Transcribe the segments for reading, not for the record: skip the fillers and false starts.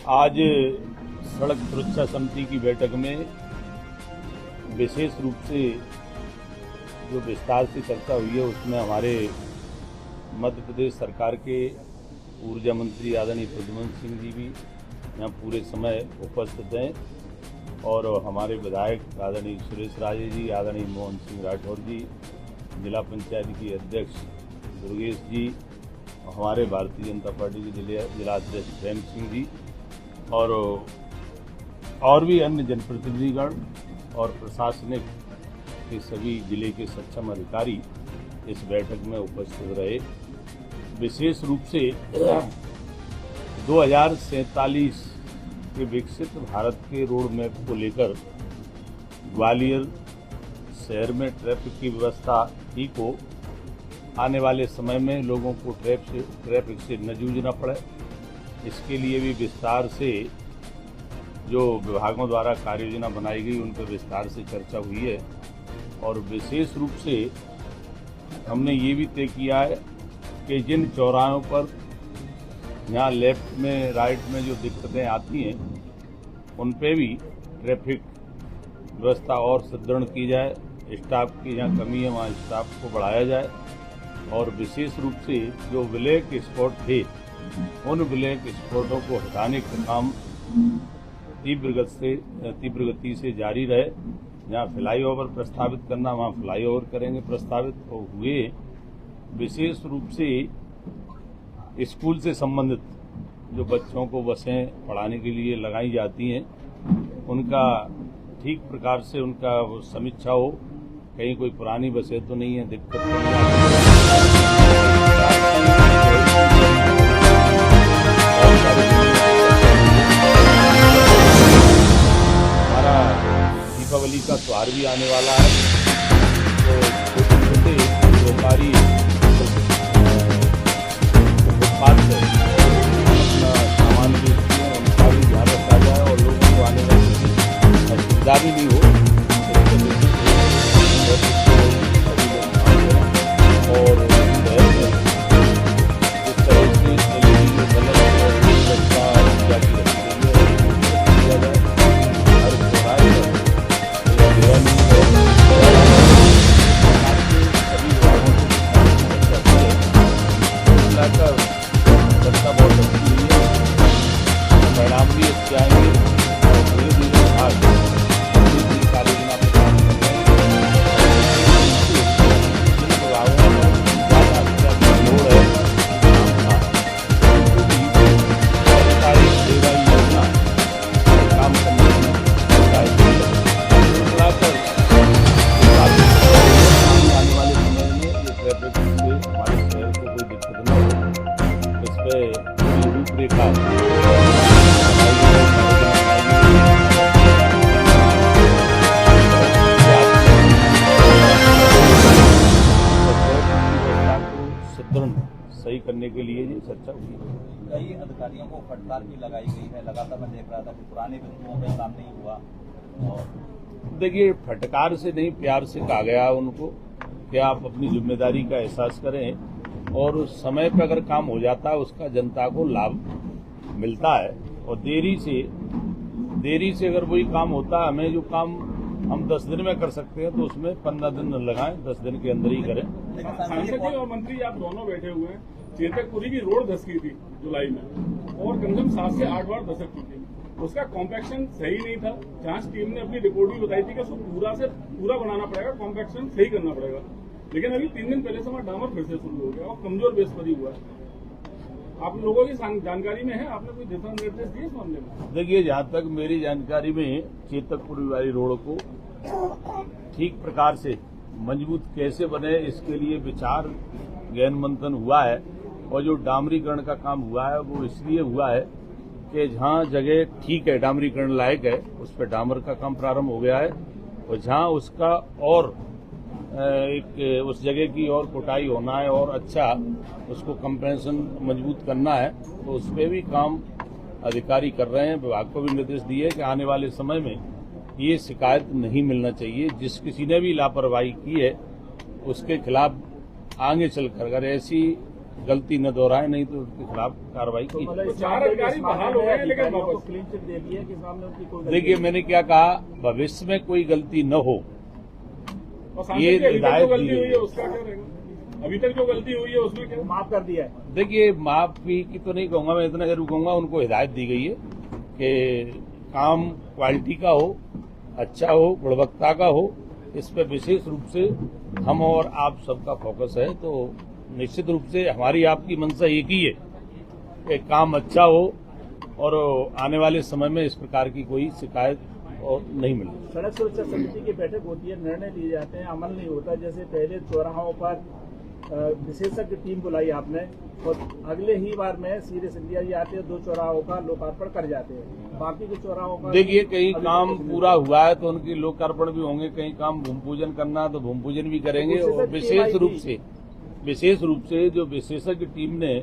आज सड़क सुरक्षा समिति की बैठक में विशेष रूप से जो विस्तार से चर्चा हुई है उसमें हमारे मध्य प्रदेश सरकार के ऊर्जा मंत्री आदरणीय प्रद्युम्न सिंह जी भी यहाँ पूरे समय उपस्थित हैं और हमारे विधायक आदरणीय सुरेश राजे जी, आदरणीय मोहन सिंह राठौर जी, जिला पंचायत की अध्यक्ष दुर्गेश जी, हमारे भारतीय जनता पार्टी के जिला अध्यक्ष प्रेम सिंह जी और भी अन्य जनप्रतिनिधिगण और प्रशासनिक के सभी जिले के सक्षम अधिकारी इस बैठक में उपस्थित रहे। विशेष रूप से 2047 के विकसित भारत के रोड मैप को लेकर ग्वालियर शहर में ट्रैफिक की व्यवस्था ठीक हो, आने वाले समय में लोगों को ट्रैफिक से न जूझना पड़े, इसके लिए भी विस्तार से जो विभागों द्वारा कार्य योजना बनाई गई उन पर विस्तार से चर्चा हुई है। और विशेष रूप से हमने ये भी तय किया है कि जिन चौराहों पर यहाँ लेफ्ट में राइट में जो दिक्कतें आती हैं उन पे भी ट्रैफिक व्यवस्था और सुदृढ़ की जाए, स्टाफ की जहाँ कमी है वहाँ स्टाफ को बढ़ाया जाए और विशेष रूप से जो ब्लैक स्पॉट थे उन ब्लैक स्पॉटों को हटाने का काम तीव्र गति से जारी रहे। जहाँ फ्लाईओवर प्रस्तावित करना वहाँ फ्लाईओवर करेंगे प्रस्तावित हुए। विशेष रूप से स्कूल से संबंधित जो बच्चों को बसें पढ़ाने के लिए लगाई जाती हैं उनका ठीक प्रकार से उनका समीक्षा हो, कहीं कोई पुरानी बसें तो नहीं है, दिक्कत तो नहीं हमारा दीपावली का त्योहार भी आने वाला है, तो छोटे व्यापारी फुटपाथ से अपना सामान बेचते हैं उनका भी ध्यान रखा जाए और लोगों को आने वाली असुविधा भी नहीं हो। और इस तरह से चर्चा बहुत अच्छी हुई है, परिणाम भी अच्छे आएंगे और धीरे धीरे कार्य योजना पर काम कर रहे हैं। सरकारी सेवा योजना काम करने की आने वाले समय में ये ट्रैफिक से हमारे शहर को कोई दिक्कत न हो, इस पर रूपरेखा सही करने के लिए ये चर्चा हुई। कई अधिकारियों को फटकार भी लगाई गई है, लगातार मैं देख रहा था कि पुराने बिंदुओं पर काम नहीं हुआ। और देखिए, फटकार से नहीं प्यार से कहा गया उनको कि आप अपनी जिम्मेदारी का एहसास करें और समय पर अगर काम हो जाता है उसका जनता को लाभ मिलता है और देरी से अगर वही काम होता है, हमें जो काम हम 10 दिन में कर सकते हैं तो उसमें 15 दिन न लगाएं, 10 दिन के अंदर ही करें। सांसद जी और मंत्री आप दोनों बैठे हुए हैं, चेतकपुरी की रोड धसकी थी जुलाई में और कम से कम 7 से 8 बार धसक चुकी थी, उसका कॉम्पैक्शन सही नहीं था। जांच टीम ने अपनी रिपोर्ट भी बताई थी कि उसको पूरा से पूरा बनाना पड़ेगा, कॉम्पैक्शन सही करना पड़ेगा, लेकिन अभी 3 दिन पहले से हमारा डामर फिर से शुरू हो गया और कमजोर बेस पर ही हुआ है। आप लोगों की जानकारी में है, आपने कोई दिशा निर्देश दिए इस मामले में? देखिए, जहाँ तक मेरी जानकारी में चेतकपुरी वाली रोड को ठीक प्रकार से मजबूत कैसे बने इसके लिए विचार गहन मंथन हुआ है और जो डामरीकरण का काम हुआ है वो इसलिए हुआ है कि जहाँ जगह ठीक है, डामरीकरण लायक है, उस पर डामर का काम प्रारंभ हो गया है और जहाँ उसका और उस जगह की और कुटाई होना है और अच्छा उसको कंपेंसेशन मजबूत करना है, तो उस पर भी काम अधिकारी कर रहे हैं। विभाग को भी निर्देश दिए कि आने वाले समय में ये शिकायत नहीं मिलना चाहिए। जिस किसी ने भी लापरवाही की है उसके खिलाफ आगे चलकर अगर ऐसी गलती न दोहराए, नहीं तो उसके खिलाफ कार्रवाई की जाए। तो 4 अधिकारी बहाल हो गए हैं, लेकिन वापस क्लीन चिट दे दी है कि सामने उनकी कोई देखिए, मैंने क्या कहा, भविष्य में कोई गलती न हो, और सांसद ये की अभी तक जो हिदायत गलती दी हुई है गई। उसका क्या रहेगा? अभी तक जो गलती हुई है उसमें क्या? माफ कर दिया है। देखिए, माफी की तो नहीं कहूंगा, मैं इतना जरूर कहूंगा उनको हिदायत दी गई है कि काम क्वालिटी का हो, अच्छा हो, गुणवत्ता का हो। इस पर विशेष रूप से हम और आप सबका फोकस है। तो निश्चित रूप से हमारी आपकी मंशा एक ही है कि काम अच्छा हो और आने वाले समय में इस प्रकार की कोई शिकायत और नहीं मिले। सड़क सुरक्षा समिति की बैठक होती है, निर्णय लिए जाते हैं, अमल नहीं होता। जैसे पहले चौराहों पर विशेषज्ञ टीम बुलाई आपने, और अगले ही बार में सीधे सिंधिया जी आते हैं, 2 चौराहों का लोकार्पण कर जाते हैं। बाकी के चौराहों का देखिए, कहीं काम पूरा हुआ है तो उनकी लोकार्पण भी होंगे, कहीं काम भूमि पूजन करना है तो भूमि पूजन भी करेंगे। और विशेष रूप से जो विशेषज्ञ टीम ने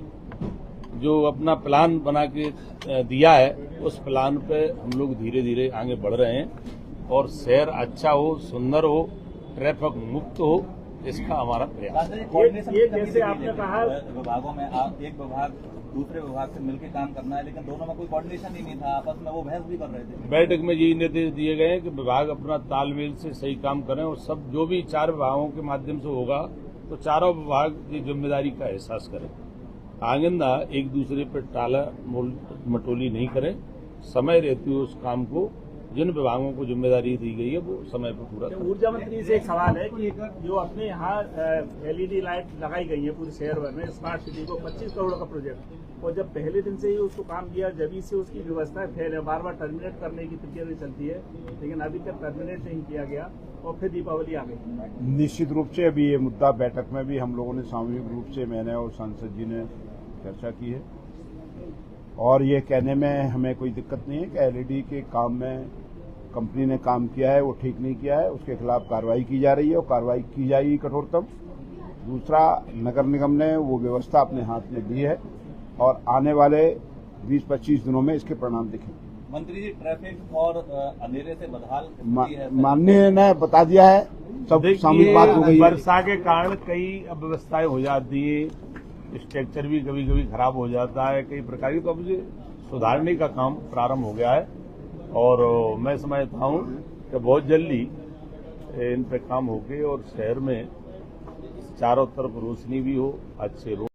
जो अपना प्लान बना के दिया है, उस प्लान पे हम लोग धीरे धीरे आगे बढ़ रहे हैं और शहर अच्छा हो, सुंदर हो, ट्रैफिक मुक्त हो, इसका हमारा प्रयास है। ये जैसे आपने कहा विभागों में एक विभाग दूसरे विभाग से मिलकर काम करना है, लेकिन दोनों में कोई कोऑर्डिनेशन ही नहीं था, आपस में वो बहस भी कर रहे थे। बैठक में यही निर्देश दिए गए हैं कि विभाग अपना तालमेल से सही काम करें और सब जो भी 4 विभागों के माध्यम से होगा तो चारों विभाग की जिम्मेदारी का एहसास करें। आइंदा एक दूसरे पर टाला मटोली नहीं करें, समय रहते हुए उस काम को जिन विभागों को जिम्मेदारी दी गई है वो समय पर पूरा करें। ऊर्जा मंत्री से एक सवाल है कि जो अपने यहाँ LED लाइट लगाई गई है पूरे शहर भर में, स्मार्ट सिटी को 25 करोड़ का प्रोजेक्ट, और जब पहले दिन से ही उसको काम किया, जब से उसकी व्यवस्था फेल है, बार बार टर्मिनेट करने की प्रक्रिया चलती है, लेकिन अभी तक टर्मिनेट नहीं किया गया और फिर दीपावली आ गई। निश्चित रूप से अभी ये मुद्दा बैठक में भी हम लोगों ने सामूहिक रूप से, मैंने और सांसद जी ने चर्चा की है और ये कहने में हमें कोई दिक्कत नहीं है कि LED के काम में कंपनी ने काम किया है वो ठीक नहीं किया है, उसके खिलाफ कार्रवाई की जा रही है और कार्रवाई की जाएगी कठोरतम। दूसरा, नगर निगम ने वो व्यवस्था अपने हाथ में ली है और आने वाले 20-25 दिनों में इसके परिणाम दिखेंगे। मंत्री जी, ट्रैफिक और अंधेरे से बदहाल माननीय ने बता दिया है, सब सामूहिक बात हो गई है। वर्षा के कारण कई अव्यवस्थाएं हो जाती है, स्ट्रक्चर भी कभी कभी खराब हो जाता है, कई प्रकार की, तो अब मुझे सुधारने का काम प्रारंभ हो गया है और मैं समझता हूं कि बहुत जल्दी इन पे काम होके और शहर में चारों तरफ रोशनी भी हो, अच्छे रोड